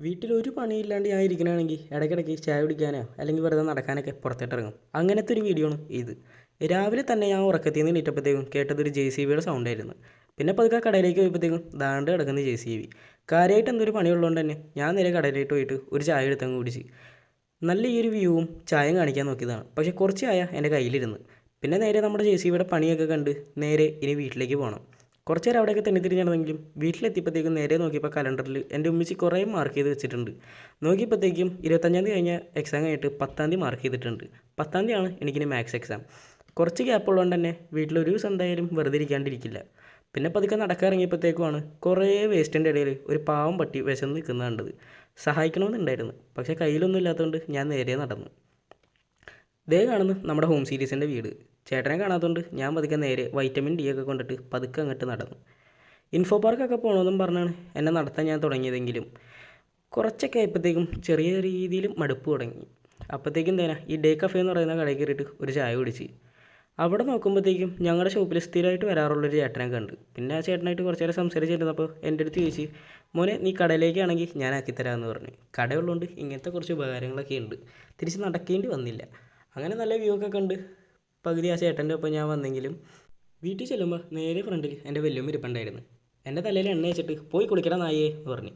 വീട്ടിലൊരു പണിയില്ലാണ്ട് ഞാൻ ഇരിക്കണമെങ്കിൽ ഇടയ്ക്കിടയ്ക്ക് ചായ കുടിക്കാനോ അല്ലെങ്കിൽ വെറുതെ നടക്കാനൊക്കെ പുറത്തോട്ടിറങ്ങും. അങ്ങനത്തെ ഒരു വീഡിയോ ആണ് ഇത്. രാവിലെ തന്നെ ഞാൻ ഉറക്കത്തിൽ നിന്ന് എണീറ്റപ്പോഴത്തേക്കും കേട്ടതൊരു JCBയുടെ സൗണ്ടായിരുന്നു. പിന്നെ പതുക്കെ കടയിലേക്ക് പോയപ്പോഴത്തേക്കും ദാണ്ട് കിടക്കുന്ന JCB. കാര്യമായിട്ട് എന്തൊരു പണിയുള്ളതുകൊണ്ട് തന്നെ ഞാൻ നേരെ കടയിലേക്ക് പോയിട്ട് ഒരു ചായ എടുത്തങ്ങ് കുടിച്ച്. നല്ല ഈ ഒരു വ്യൂവും ചായയും കാണിക്കാൻ നോക്കിയതാണ്. പക്ഷേ കുറച്ച് ചായ എൻ്റെ കയ്യിലിരുന്ന്. പിന്നെ നേരെ നമ്മുടെ JCBയുടെ പണിയൊക്കെ കണ്ട് നേരെ ഇനി വീട്ടിലേക്ക് പോകണം. കുറച്ച് നേരം അവിടെയൊക്കെ തെന്നിത്തിരിഞ്ഞ് നടന്നെങ്കിലും വീട്ടിലെത്തിയപ്പോഴത്തേക്കും നേരെ നോക്കിയപ്പോൾ കലണ്ടറിൽ എൻ്റെ ഉമ്മച്ചി കുറേ മാർക്ക് ചെയ്ത് വെച്ചിട്ടുണ്ട്. നോക്കിയപ്പോഴത്തേക്കും 25-ാം തീയതി കഴിഞ്ഞ എക്സാം കഴിഞ്ഞിട്ട് 10-ാം തീയതി മാർക്ക് ചെയ്തിട്ടുണ്ട്. 10-ാം തീയതിയാണ് എനിക്കിനി മാത്സ് എക്സാം. കുറച്ച് ഗ്യാപ്പ് ഉള്ളതുകൊണ്ട് തന്നെ വീട്ടിലൊരു ദിവസം എന്തായാലും വെറുതെ ഇരിക്കാണ്ടിരിക്കില്ല. പിന്നെ പതുക്കെ നടക്കാൻ ഇറങ്ങിയപ്പോഴത്തേക്കുമാണ് കുറേ വേസ്റ്റിൻ്റെ ഇടയിൽ ഒരു പാവം പട്ടി വിശന്ന് നിൽക്കുന്നത് കണ്ടത്. സഹായിക്കണമെന്നുണ്ടായിരുന്നു, പക്ഷേ കയ്യിലൊന്നും ഇല്ലാത്തതുകൊണ്ട് ഞാൻ നേരെ നടന്നു. ദേ കാണുന്നു നമ്മുടെ ഹോം സീരീസിൻ്റെ വീട്. ചേട്ടനെ കാണാത്തതുകൊണ്ട് ഞാൻ പതുക്കെ നേരെ വൈറ്റമിൻ ഡി ഒക്കെ കൊണ്ടിട്ട് പതുക്കെ അങ്ങോട്ട് നടന്നു. ഇൻഫോ പാർക്കൊക്കെ പോകണമെന്നും പറഞ്ഞാണ് എന്നെ നടത്താൻ ഞാൻ തുടങ്ങിയതെങ്കിലും കുറച്ചൊക്കെ ആയപ്പോഴത്തേക്കും ചെറിയ രീതിയിൽ മടുപ്പ് തുടങ്ങി. അപ്പോഴത്തേക്കും തന്നെ ഈ ഡേ കഫേ എന്ന് പറയുന്ന കടയിൽ കയറിയിട്ട് ഒരു ചായ കുടിച്ച്. അവിടെ നോക്കുമ്പോഴത്തേക്കും ഞങ്ങളുടെ ഷോപ്പിൽ സ്ഥിരമായിട്ട് വരാറുള്ളൊരു ചേട്ടനെ കണ്ട്. പിന്നെ ആ ചേട്ടനായിട്ട് കുറച്ച് നേരം സംസാരിച്ചിരുന്നപ്പോൾ എൻ്റെ അടുത്ത് ചോദിച്ച്, മോനെ നീ കടയിലേക്കാണെങ്കിൽ ഞാൻ ആക്കിത്തരാമെന്ന് പറഞ്ഞു. കടയുള്ളതുകൊണ്ട് ഇങ്ങനത്തെ കുറച്ച് ഉപകാരങ്ങളൊക്കെ ഉണ്ട്. തിരിച്ച് നടക്കേണ്ടി വന്നില്ല. അങ്ങനെ നല്ല വ്യൂ ഒക്കെ കണ്ട് പകുതി ആ ചേട്ടൻ്റെ ഒപ്പം ഞാൻ വന്നെങ്കിലും വീട്ടിൽ ചെല്ലുമ്പോൾ നേരെ ഫ്രണ്ടിൽ എൻ്റെ വല്യമ്മ ഇരിപ്പുണ്ടായിരുന്നു. എൻ്റെ തലയിൽ എണ്ണ വെച്ചിട്ട് പോയി കുളിക്കണം നായേ എന്ന് പറഞ്ഞു.